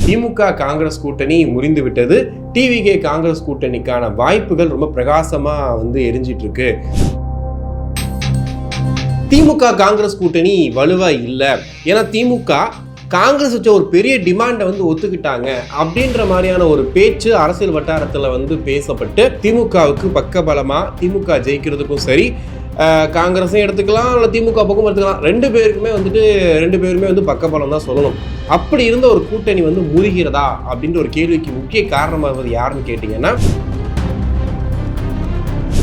திமுக காங்கிரஸ் கூட்டணி முறிந்து விட்டது. டிவிகே காங்கிரஸ் கூட்டணிக்கான வாய்ப்புகள் ரொம்ப பிரகாசமா எரிஞ்சிட்டு இருக்கு. திமுக காங்கிரஸ் கூட்டணி வலுவா இல்லை. ஏன்னா திமுக காங்கிரஸ் வச்ச ஒரு பெரிய டிமாண்டை ஒத்துக்கிட்டாங்க அப்படின்ற மாதிரியான ஒரு பேச்சு அரசியல் வட்டாரத்தில் பேசப்பட்டு திமுகவுக்கு பக்கபலமா திமுக ஜெயிக்கிறதுக்கும் சரி, காங்கிரஸும் எடுத்துக்கலாம் இல்லை திமுக பக்கம் எடுத்துக்கலாம், ரெண்டு பேருமே பக்கபலம் தான் சொல்லணும். அப்படி இருந்த ஒரு கூட்டணி முறிகிறதா அப்படின்ற ஒரு கேள்விக்கு முக்கிய காரணமாக யாருன்னு கேட்டீங்கன்னா,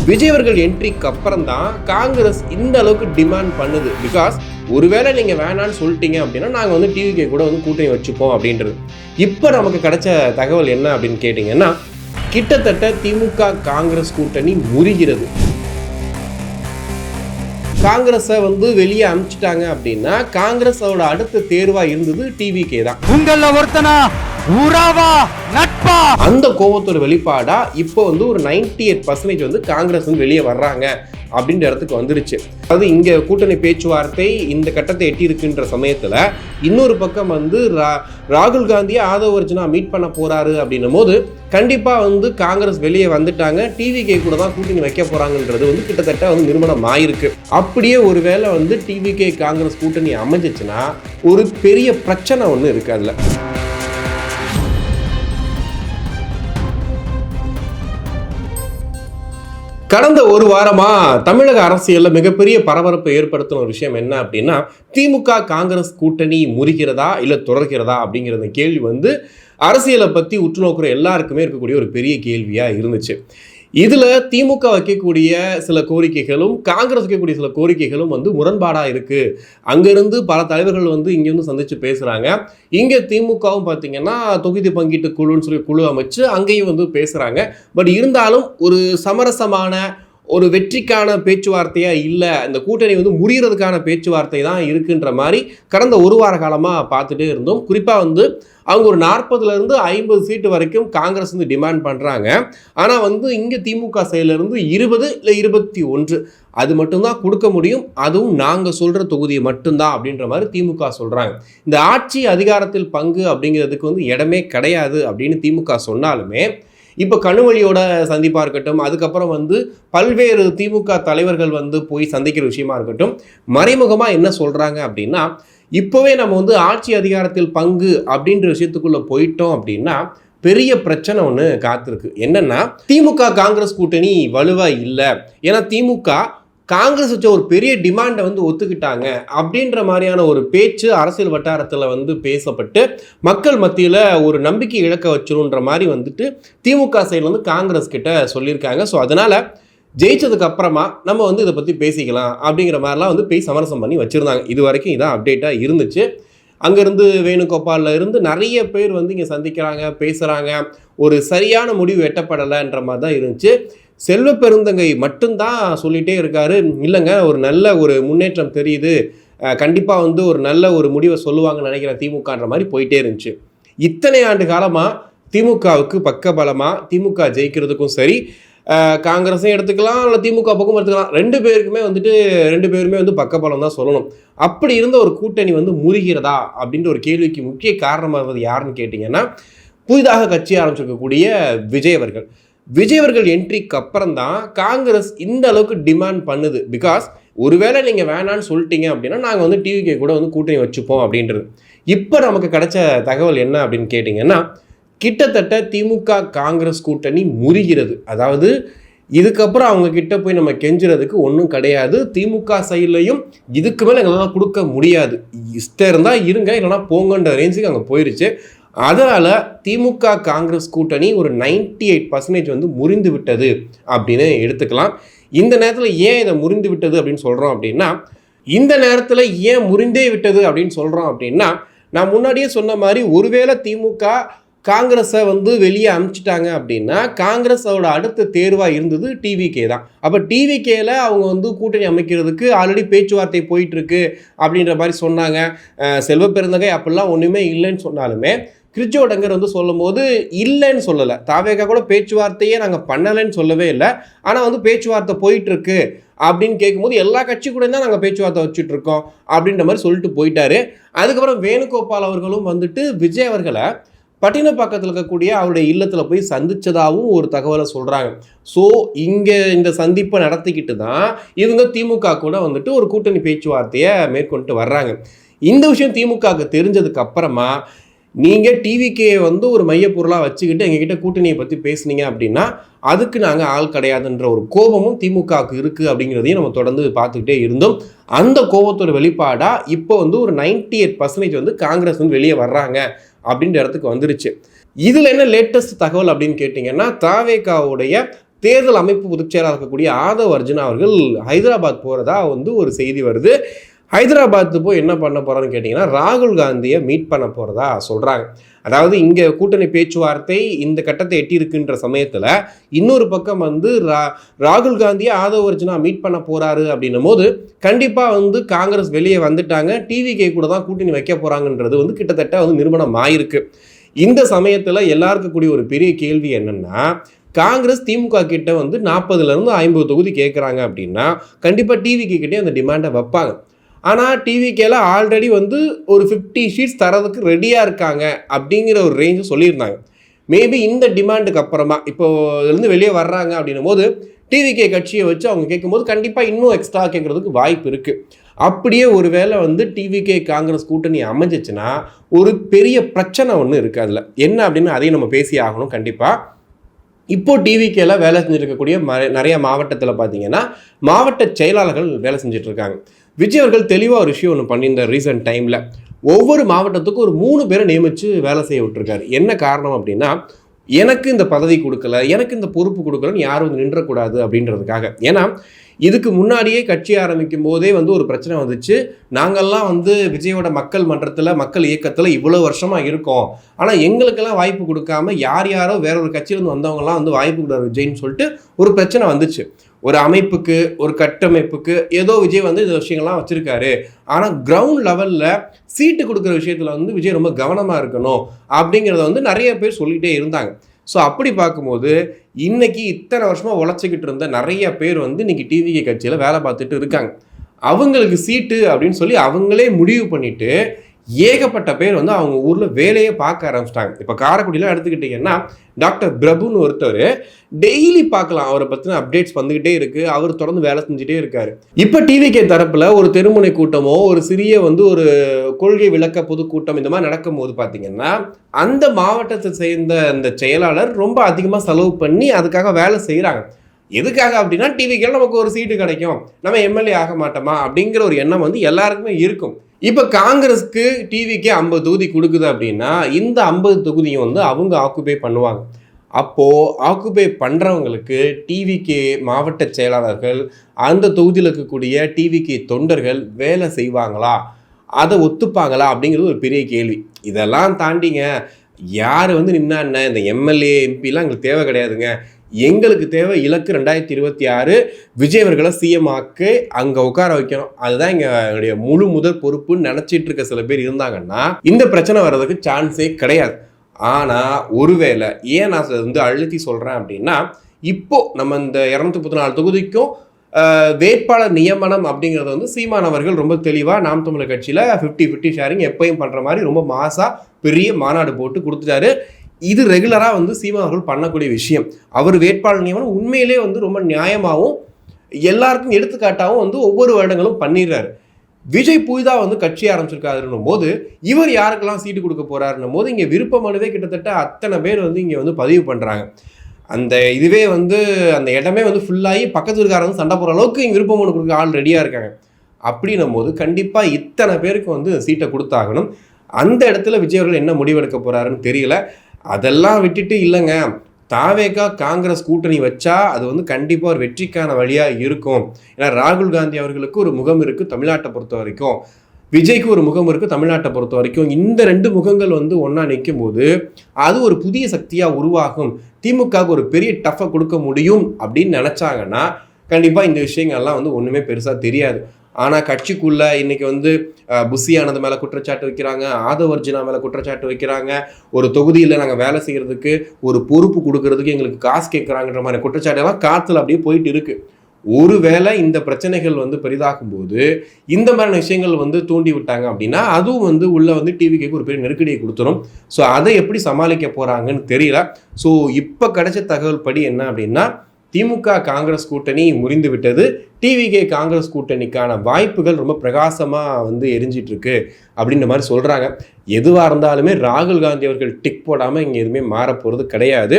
விஜய் அவர்கள் என்ட்ரிக்கு அப்புறம் தான் காங்கிரஸ் இந்த அளவுக்கு டிமாண்ட் பண்ணுது. பிகாஸ் ஒருவேளை நீங்க வேணான்னு சொல்லிட்டீங்க அப்படின்னா நாங்கள் டிவிகே கூட கூட்டணி வச்சுப்போம் அப்படின்றது. இப்போ நமக்கு கிடைச்ச தகவல் என்ன அப்படின்னு கேட்டீங்கன்னா, கிட்டத்தட்ட திமுக காங்கிரஸ் கூட்டணி முறிகிறது. காங்கிரஸை வெளியே அனுப்பிச்சிட்டாங்க அப்படின்னா காங்கிரஸோட அடுத்த தேர்வா இருந்தது டிவிகே தான். உங்கள ஒருத்தனா உறவா நட்பா அந்த கோபத்தோட வெளிப்பாடா இப்போ ஒரு 98% காங்கிரஸ் வெளியே வர்றாங்க அப்படின்ற இடத்துக்கு வந்துருச்சு. அது இங்க கூட்டணி பேச்சுவார்த்தை இந்த கட்டத்தை எட்டி இருக்குன்ற சமயத்துல இன்னொரு பக்கம் ராகுல் காந்தியை ஆதவ அர்ஜுனா மீட் பண்ண போறாரு அப்படின்னும் போது கண்டிப்பா காங்கிரஸ் வெளியே வந்துட்டாங்க, டிவிகே கூட தான் கூட்டணி வைக்க போறாங்கன்றது கிட்டத்தட்ட நிறுவனம் ஆயிருக்கு. அப்படியே ஒருவேளை டிவிகே காங்கிரஸ் கூட்டணி அமைஞ்சிச்சுன்னா ஒரு பெரிய பிரச்சனை இருக்கு. அதுல கடந்த ஒரு வாரமா தமிழக அரசியல்ல மிகப்பெரிய பரபரப்பை ஏற்படுத்தின ஒரு விஷயம் என்ன அப்படின்னா, திமுக காங்கிரஸ் கூட்டணி முறிகிறதா இல்ல தொடர்கிறதா அப்படிங்கிற கேள்வி அரசியலை பத்தி உற்று நோக்குற எல்லாருக்குமே இருக்கக்கூடிய ஒரு பெரிய கேள்வியா இருந்துச்சு. இதுல திமுக வைக்கக்கூடிய சில கோரிக்கைகளும் காங்கிரஸ் வைக்கக்கூடிய சில கோரிக்கைகளும் முரண்பாடா இருக்கு. அங்கிருந்து பல தலைவர்கள் இங்க சந்திச்சு பேசுறாங்க. இங்க திமுகவும் பாத்தீங்கன்னா தொகுதி பங்கீட்டு குழுன்னு சொல்லி குழு அமைச்சு அங்கேயும் பேசுறாங்க. பட் இருந்தாலும் ஒரு சமரசமான ஒரு வெற்றிக்கான பேச்சுவார்த்தையா இல்லை, இந்த கூட்டணி முறியறதுக்கான பேச்சுவார்த்தை தான் இருக்குன்ற மாதிரி கடந்த ஒரு வார காலமாக பார்த்துட்டே இருந்தோம். குறிப்பாக அவங்க ஒரு 40 to 50 சீட்டு வரைக்கும் காங்கிரஸ் டிமாண்ட் பண்ணுறாங்க. ஆனால் இங்கே திமுக சைடிலிருந்து 20 இல்லை 21 அது மட்டும்தான் கொடுக்க முடியும், அதுவும் நாங்கள் சொல்கிற தொகுதியை மட்டும்தான் அப்படின்ற மாதிரி திமுக சொல்கிறாங்க. இந்த ஆட்சி அதிகாரத்தில் பங்கு அப்படிங்கிறதுக்கு இடமே கிடையாது அப்படின்னு திமுக சொன்னாலுமே இப்போ கனிமொழியோட சந்திப்பாக இருக்கட்டும், அதுக்கப்புறம் பல்வேறு திமுக தலைவர்கள் போய் சந்திக்கிற விஷயமா இருக்கட்டும், மறைமுகமாக என்ன சொல்கிறாங்க அப்படின்னா, இப்போவே நம்ம ஆட்சி அதிகாரத்தில் பங்கு அப்படின்ற விஷயத்துக்குள்ளே போயிட்டோம் அப்படின்னா பெரிய பிரச்சனை ஒன்று காத்திருக்கு. என்னன்னா திமுக காங்கிரஸ் கூட்டணி வலுவாக இல்லை. ஏன்னா திமுக காங்கிரஸ் வச்ச ஒரு பெரிய டிமாண்டை ஒத்துக்கிட்டாங்க அப்படின்ற மாதிரியான ஒரு பேச்சு அரசியல் வட்டாரத்தில் பேசப்பட்டு மக்கள் மத்தியில் ஒரு நம்பிக்கை இழக்க வச்சிருன்ற மாதிரி திமுக சைடில் காங்கிரஸ் கிட்ட சொல்லியிருக்காங்க. ஸோ அதனால் ஜெயிச்சதுக்கு அப்புறமா நம்ம இதை பற்றி பேசிக்கலாம் அப்படிங்கிற மாதிரிலாம் பேசி சமரசம் பண்ணி வச்சுருந்தாங்க. இது வரைக்கும் இதான் அப்டேட்டாக இருந்துச்சு. அங்கேருந்து வேணுகோபாலில் இருந்து நிறைய பேர் இங்கே சந்திக்கிறாங்க, பேசுகிறாங்க. ஒரு சரியான முடிவு எட்டப்படலைன்ற மாதிரி தான் இருந்துச்சு. செல்வ பெருந்தகை மட்டும்தான் சொல்லிகிட்டே இருக்காரு, இல்லைங்க ஒரு நல்ல ஒரு முன்னேற்றம் தெரியுது, கண்டிப்பாக ஒரு நல்ல ஒரு முடிவை சொல்லுவாங்கன்னு நினைக்கிற திமுகன்ற மாதிரி போயிட்டே இருந்துச்சு. இத்தனை ஆண்டு காலமாக திமுகவுக்கு பக்கபலமாக திமுக ஜெயிக்கிறதுக்கும் சரி, காங்கிரஸும் எடுத்துக்கலாம் இல்லை திமுக பக்கம் எடுத்துக்கலாம், ரெண்டு பேருமே பக்கபலம் தான் சொல்லணும். அப்படி இருந்த ஒரு கூட்டணி முறிகிறதா அப்படின்ற ஒரு கேள்விக்கு முக்கிய காரணமாக யாருன்னு கேட்டிங்கன்னா, புதிதாக கட்சி ஆரம்பிச்சிருக்கக்கூடிய விஜய் அவர்கள் என்ட்ரிக்கு அப்புறம் தான் காங்கிரஸ் இந்த அளவுக்கு டிமாண்ட் பண்ணுது. பிகாஸ் ஒருவேளை நீங்கள் வேணான்னு சொல்லிட்டீங்க அப்படின்னா நாங்கள் டிவிகே கூட கூட்டணி வச்சுப்போம் அப்படின்றது. இப்போ நமக்கு கிடைச்ச தகவல் என்ன அப்படின்னு கேட்டிங்கன்னா, கிட்டத்தட்ட திமுக காங்கிரஸ் கூட்டணி முறிகிறது. அதாவது இதுக்கப்புறம் அவங்க கிட்ட போய் நம்ம கெஞ்சுறதுக்கு ஒன்றும் கிடையாது. திமுக சைட்லையும் இதுக்கு மேலே எங்களால் கொடுக்க முடியாது, இஷ்டம் இருந்தால் இருங்க இல்லைனா போங்கன்ற ரேஞ்சுக்கு அங்கே போயிருச்சு. அதனால் திமுக காங்கிரஸ் கூட்டணி ஒரு 98% முறிந்து விட்டது அப்படின்னு எடுத்துக்கலாம். இந்த நேரத்தில் ஏன் இதை முறிந்து விட்டது அப்படின்னு சொல்கிறோம் அப்படின்னா, இந்த நேரத்தில் ஏன் முறிந்தே விட்டது அப்படின்னு சொல்கிறோம் அப்படின்னா, நான் முன்னாடியே சொன்ன மாதிரி ஒருவேளை திமுக காங்கிரஸை வெளியே அனுப்பிச்சிட்டாங்க அப்படின்னா காங்கிரஸோட அடுத்த தேர்வாக இருந்தது டிவிகே தான். அப்போ டிவிகேல அவங்க கூட்டணி அமைக்கிறதுக்கு ஆல்ரெடி பேச்சுவார்த்தை போயிட்டுருக்கு அப்படின்ற மாதிரி சொன்னாங்க. செல்வ பெருந்தகை அப்படிலாம் ஒன்றுமே இல்லைன்னு சொன்னாலுமே கிரிச்சோடங்கர் சொல்லும் போது இல்லைன்னு சொல்லலை, தாவேகா கூட பேச்சுவார்த்தையே நாங்கள் பண்ணலைன்னு சொல்லவே இல்லை. ஆனால் பேச்சுவார்த்தை போயிட்டுருக்கு அப்படின்னு கேட்கும்போது எல்லா கட்சி கூட தான் நாங்கள் பேச்சுவார்த்தை வச்சுட்டு இருக்கோம் அப்படின்ற மாதிரி சொல்லிட்டு போயிட்டாரு. அதுக்கப்புறம் வேணுகோபால் அவர்களும் விஜய் அவர்களை பட்டினப்பாக்கத்தில் இருக்கக்கூடிய அவருடைய இல்லத்தில் போய் சந்திச்சதாகவும் ஒரு தகவலை சொல்கிறாங்க. ஸோ இங்கே இந்த சந்திப்பை நடத்திக்கிட்டு தான் இவங்க திமுக கூட வந்துட்டு ஒரு கூட்டணி பேச்சுவார்த்தையை மேற்கொண்டு வர்றாங்க. இந்த விஷயம் திமுகவுக்கு தெரிஞ்சதுக்கு அப்புறமா நீங்கள் டிவிகே வந்து ஒரு மையப்பொருளாக வச்சுக்கிட்டு எங்ககிட்ட கூட்டணியை பற்றி பேசுனீங்க அப்படின்னா அதுக்கு நாங்கள் ஆள் கிடையாதுன்ற ஒரு கோபமும் திமுகவுக்கு இருக்குது அப்படிங்கிறதையும் நம்ம தொடர்ந்து பார்த்துக்கிட்டே இருந்தோம். அந்த கோபத்தோட வெளிப்பாடாக இப்போ வந்து ஒரு 98% வந்து காங்கிரஸ் வந்து வெளியே வர்றாங்க அப்படின்ற இடத்துக்கு வந்துருச்சு. இதில் என்ன லேட்டஸ்ட் தகவல் அப்படின்னு கேட்டிங்கன்னா, தாவேகாவுடைய தேர்தல் அமைப்பு பொதுச்செயலாளர் இருக்கக்கூடிய ஆதவ் அர்ஜுனா அவர்கள் ஹைதராபாத் போகிறதா வந்து ஒரு செய்தி வருது. ஹைதராபாத்து போய் என்ன பண்ண போகிறான்னு கேட்டிங்கன்னா, ராகுல் காந்தியை மீட் பண்ண போகிறதா சொல்கிறாங்க. அதாவது இங்கே கூட்டணி பேச்சுவார்த்தை இந்த கட்டத்தை எட்டியிருக்குன்ற சமயத்தில் இன்னொரு பக்கம் வந்து ராகுல் காந்தியை ஆதவ் அர்ஜுனா மீட் பண்ண போகிறாரு அப்படின்னும் போது கண்டிப்பாக வந்து காங்கிரஸ் வெளியே வந்துட்டாங்க, டிவிகே கூட தான் கூட்டணி வைக்க போகிறாங்கன்றது வந்து கிட்டத்தட்ட வந்து நிரூபணம் ஆயிருக்கு. இந்த சமயத்தில் எல்லாருக்கும் கூடிய ஒரு பெரிய கேள்வி என்னென்னா, காங்கிரஸ் திமுக கிட்ட வந்து 40லேருந்து 50 தொகுதி கேட்குறாங்க அப்படின்னா கண்டிப்பாக டிவிகே கிட்டே அந்த டிமாண்டை வைப்பாங்க. ஆனால் டிவிகேல ஆல்ரெடி வந்து ஒரு 50 சீட்ஸ் தரதுக்கு ரெடியாக இருக்காங்க அப்படிங்கிற ஒரு ரேஞ்சு சொல்லியிருந்தாங்க. மேபி இந்த டிமாண்டுக்கு அப்புறமா இப்போ இதுலேருந்து வெளியே வர்றாங்க அப்படின்னும் போது டிவிகே கட்சியை வச்சு அவங்க கேட்கும்போது கண்டிப்பாக இன்னும் எக்ஸ்ட்ரா கேட்குறதுக்கு வாய்ப்பு இருக்குது. அப்படியே ஒரு வேளை வந்து டிவிகே காங்கிரஸ் கூட்டணி அமைஞ்சிச்சுன்னா ஒரு பெரிய பிரச்சனை ஒன்று இருக்குது. அதில் என்ன அப்படின்னு அதையும் நம்ம பேசி ஆகணும் கண்டிப்பாக. இப்போது டிவிகேல வேலை செஞ்சுருக்கக்கூடிய நிறைய மாவட்டத்தில் பார்த்தீங்கன்னா மாவட்ட செயலாளர்கள் வேலை செஞ்சிட்ருக்காங்க. விஜய் அவர்கள் தெளிவாக ஒரு விஷயம் ஒன்று பண்ணியிருந்தார் ரீசன்ட் டைமில். ஒவ்வொரு மாவட்டத்துக்கும் ஒரு 3 பேரை நியமித்து வேலை செய்ய விட்டுருக்காரு. என்ன காரணம் அப்படின்னா, எனக்கு இந்த பதவி கொடுக்கல, எனக்கு இந்த பொறுப்பு கொடுக்கலன்னு யாரும் வந்து நின்றக்கூடாது அப்படின்றதுக்காக. ஏன்னா இதுக்கு முன்னாடியே கட்சி ஆரம்பிக்கும் போதே வந்து ஒரு பிரச்சனை வந்துச்சு. நாங்கள்லாம் வந்து விஜயோட மக்கள் மன்றத்தில் மக்கள் இயக்கத்தில் இவ்வளோ வருஷமாக இருக்கோம், ஆனால் எங்களுக்கெல்லாம் வாய்ப்பு கொடுக்காம யாரோ வேற ஒரு கட்சியிலேருந்து வந்தவங்கலாம் வந்து வாய்ப்பு கொடுக்குறாரு விஜய்ன்னு சொல்லிட்டு ஒரு பிரச்சனை வந்துச்சு. ஒரு அமைப்புக்கு ஒரு கட்டமைப்புக்கு ஏதோ விஜய் வந்து இந்த விஷயங்கள்லாம் வச்சுருக்காரு, ஆனால் கிரவுண்ட் லெவலில் சீட்டு கொடுக்குற விஷயத்தில் வந்து விஜய் ரொம்ப கவனமாக இருக்கணும் அப்படிங்கிறத வந்து நிறைய பேர் சொல்லிகிட்டே இருந்தாங்க. ஸோ அப்படி பார்க்கும்போது இன்னைக்கு இத்தனை வருஷமாக உழைச்சிக்கிட்டு இருந்த நிறைய பேர் வந்து இன்னைக்கு டிவிகே கட்சியில் வேலை பார்த்துட்டு இருக்காங்க. அவங்களுக்கு சீட்டு அப்படின்னு சொல்லி அவங்களே முடிவு பண்ணிட்டு ஏகப்பட்ட பேர் வந்து அவங்க ஊரில் வேலையை பார்க்க ஆரம்பிச்சிட்டாங்க. இப்போ காரைக்குடியில் எடுத்துக்கிட்டிங்கன்னா டாக்டர் பிரபுன்னு ஒருத்தர் டெய்லி பார்க்கலாம், அவரை பற்றின அப்டேட்ஸ் வந்துக்கிட்டே இருக்குது, அவர் தொடர்ந்து வேலை செஞ்சுட்டே இருக்காரு. இப்போ டிவிகே தரப்பில் ஒரு தெருமுனை கூட்டமோ ஒரு சிறிய வந்து ஒரு கொள்கை விளக்க பொதுக்கூட்டம் இந்த மாதிரி நடக்கும்போது பார்த்தீங்கன்னா அந்த மாவட்டத்தை சேர்ந்த அந்த செயலாளர் ரொம்ப அதிகமாக செலவு பண்ணி அதுக்காக வேலை செய்கிறாங்க. எதுக்காக அப்படின்னா டிவிகேல நமக்கு ஒரு சீட்டு கிடைக்கும், நம்ம எம்எல்ஏ ஆக மாட்டோமா அப்படிங்கிற ஒரு எண்ணம் வந்து எல்லாருக்குமே இருக்கும். இப்போ காங்கிரஸ்க்கு டிவிகே 50 தொகுதி கொடுக்குது அப்படின்னா இந்த 50 தொகுதியும் வந்து அவங்க ஆக்குபை பண்ணுவாங்க. அப்போது ஆக்குபை பண்ணுறவங்களுக்கு டிவிகே மாவட்ட செயலாளர்கள் அந்த தொகுதியில் இருக்கக்கூடிய டிவிகே தொண்டர்கள் வேலை செய்வாங்களா, அதை ஒத்துப்பாங்களா அப்படிங்கிறது ஒரு பெரிய கேள்வி. இதெல்லாம் தாண்டிங்க யார் வந்து நின்னா என்ன, இந்த எம்எல்ஏ எம்பிலாம் எங்களுக்கு தேவை கிடையாதுங்க, எங்களுக்கு தேவை இலக்கு 2026 விஜய் அவர்களை சிஎம் ஆக்கு அங்கே உட்கார வைக்கணும், அதுதான் எங்களுடைய முழு முதல் பொறுப்புன்னு நினச்சிட்டு இருக்க சில பேர் இருந்தாங்கன்னா இந்த பிரச்சனை வர்றதுக்கு சான்ஸே கிடையாது. ஆனால் ஒருவேளை ஏன் நான் வந்து அழுத்தி சொல்கிறேன் அப்படின்னா, இப்போ நம்ம இந்த 234 தொகுதிக்கும் வேட்பாளர் நியமனம் அப்படிங்கிறது வந்து சீமான் அவர்கள் ரொம்ப தெளிவாக நாம் தமிழர் கட்சியில் 50-50 ஷேரிங் எப்பயும் பண்ணுற மாதிரி ரொம்ப மாசாக பெரிய மாநாடு போட்டு கொடுத்துட்டாரு. இது ரெகுலராக வந்து சீமான் அவர்கள் பண்ணக்கூடிய விஷயம். அவர் வேட்பாளர் நியமனம் உண்மையிலே வந்து ரொம்ப நியாயமாகவும் எல்லாருக்கும் எடுத்துக்காட்டாகவும் வந்து ஒவ்வொரு வருடங்களும் பண்ணிடுறாரு. விஜய் புதிதாக வந்து கட்சி ஆரம்பிச்சிருக்காருன்னும் போது இவர் யாருக்கெல்லாம் சீட்டு கொடுக்க போறாருன்னும் போது இங்கே விருப்ப மனுவே கிட்டத்தட்ட அத்தனை பேர் வந்து இங்கே வந்து பதிவு பண்ணுறாங்க. அந்த இதுவே வந்து அந்த இடமே வந்து ஃபுல்லாகி பக்கத்து இருக்காரங்க சண்டை போகிற அளவுக்கு இங்கே விருப்ப மனு கொடுக்க ஆள் ரெடியாக இருக்காங்க. அப்படின்னும் போது கண்டிப்பாக இத்தனை பேருக்கு வந்து சீட்டை கொடுத்தாகணும். அந்த இடத்துல விஜய் அவர்கள் என்ன முடிவெடுக்க போகிறாருன்னு தெரியல. அதெல்லாம் விட்டுட்டு இல்லைங்க தாவேகா காங்கிரஸ் கூட்டணி வச்சா அது வந்து கண்டிப்பாக ஒரு வெற்றிக்கான வழியாக இருக்கும். ஏன்னா ராகுல் காந்தி அவர்களுக்கு ஒரு முகம் இருக்குது தமிழ்நாட்டை பொறுத்த வரைக்கும், விஜய்க்கு ஒரு முகம் இருக்குது தமிழ்நாட்டை பொறுத்த வரைக்கும். இந்த 2 முகங்கள் வந்து ஒன்றா நிற்கும் போது அது ஒரு புதிய சக்தியாக உருவாகும், திமுகவுக்கு ஒரு பெரிய டஃப்பை கொடுக்க முடியும் அப்படின்னு நினச்சாங்கன்னா கண்டிப்பாக இந்த விஷயங்கள்லாம் வந்து ஒன்றுமே பெருசாக தெரியாது. ஆனால் கட்சிக்குள்ளே இன்றைக்கி வந்து புஷி ஆனந்த் மேலே குற்றச்சாட்டு வைக்கிறாங்க, ஆதவ் அர்ஜுனா மேலே குற்றச்சாட்டு வைக்கிறாங்க, ஒரு தொகுதியில் நாங்கள் வேலை செய்கிறதுக்கு ஒரு பொறுப்பு கொடுக்கறதுக்கு எங்களுக்கு காசு கேட்குறாங்கன்ற மாதிரி குற்றச்சாட்டெல்லாம் காற்றுல அப்படியே போயிட்டு இருக்குது. ஒருவேளை இந்த பிரச்சனைகள் வந்து பெரிதாகும் போது இந்த மாதிரியான விஷயங்கள் வந்து தூண்டி விட்டாங்க அப்படின்னா அதுவும் வந்து உள்ள வந்து டிவிக்கு ஒரு பெரிய நெருக்கடியை கொடுத்துரும். ஸோ அதை எப்படி சமாளிக்க போறாங்கன்னு தெரியல. ஸோ இப்போ கிடைச்ச தகவல் படி என்ன அப்படின்னா திமுக காங்கிரஸ் கூட்டணி முறிந்து விட்டது. டிவிகே காங்கிரஸ் கூட்டணிக்கான வாய்ப்புகள் ரொம்ப பிரகாசமாக வந்து எரிஞ்சிட்டு இருக்கு அப்படின்ற மாதிரி சொல்கிறாங்க. எதுவாக இருந்தாலுமே ராகுல் காந்தி அவர்கள் டிக் போடாமல் இங்கே எதுவுமே மாறப்போகிறது கிடையாது.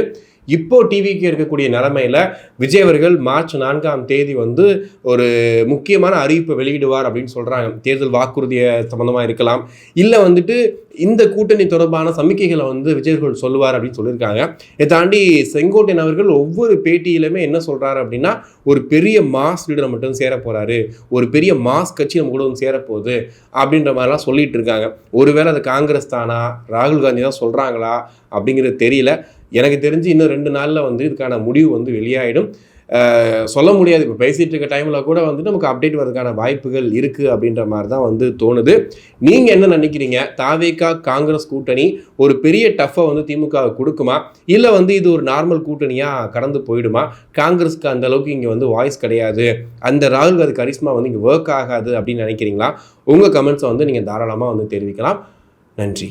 இப்போ டிவிக்கு இருக்கக்கூடிய நிலைமையில விஜய் அவர்கள் மார்ச் 4ஆம் தேதி வந்து ஒரு முக்கியமான அறிவிப்பை வெளியிடுவார் அப்படின்னு சொல்றாங்க. தேர்தல் வாக்குறுதியை சம்பந்தமா இருக்கலாம், இல்ல வந்துட்டு இந்த கூட்டணி தொடர்பான சமிக்கைகளை வந்து விஜய் அவர்கள் சொல்லுவார் அப்படின்னு சொல்லியிருக்காங்க. இதை தாண்டி செங்கோட்டையன் அவர்கள் ஒவ்வொரு பேட்டியிலுமே என்ன சொல்றாரு அப்படின்னா ஒரு பெரிய மாஸ் லீடர் மட்டும் சேர போறாரு, ஒரு பெரிய மாஸ் கட்சி நம்ம கூட வந்து சேரப்போகுது அப்படின்ற மாதிரிலாம் சொல்லிட்டு இருக்காங்க. ஒருவேளை அது காங்கிரஸ் தானா, ராகுல் காந்தி தான் சொல்றாங்களா அப்படிங்கிறது தெரியல. எனக்கு தெரிஞ்சு இன்னும் 2 நாளில் வந்து இதுக்கான முடிவு வந்து வெளியாயிடும். சொல்ல முடியாது. இப்போ பேசிகிட்டு இருக்க டைமில் கூட வந்துட்டு நமக்கு அப்டேட் வரதுக்கான வாய்ப்புகள் இருக்குது அப்படின்ற மாதிரி தான் வந்து தோணுது. நீங்கள் என்ன நினைக்கிறீங்க? தாவேகா காங்கிரஸ் கூட்டணி ஒரு பெரிய டஃப்பை வந்து திமுக கொடுக்குமா, இல்லை வந்து இது ஒரு நார்மல் கூட்டணியாக கடந்து போயிடுமா? காங்கிரஸ்க்கு அந்த அளவுக்கு இங்கே வந்து வாய்ஸ் கிடையாது, அந்த ராகுல் காந்தி கரிஸ்மா வந்து இங்கே ஒர்க் ஆகாது அப்படின்னு நினைக்கிறீங்களா? உங்கள் கமெண்ட்ஸை வந்து நீங்கள் தாராளமாக வந்து தெரிவிக்கலாம். நன்றி.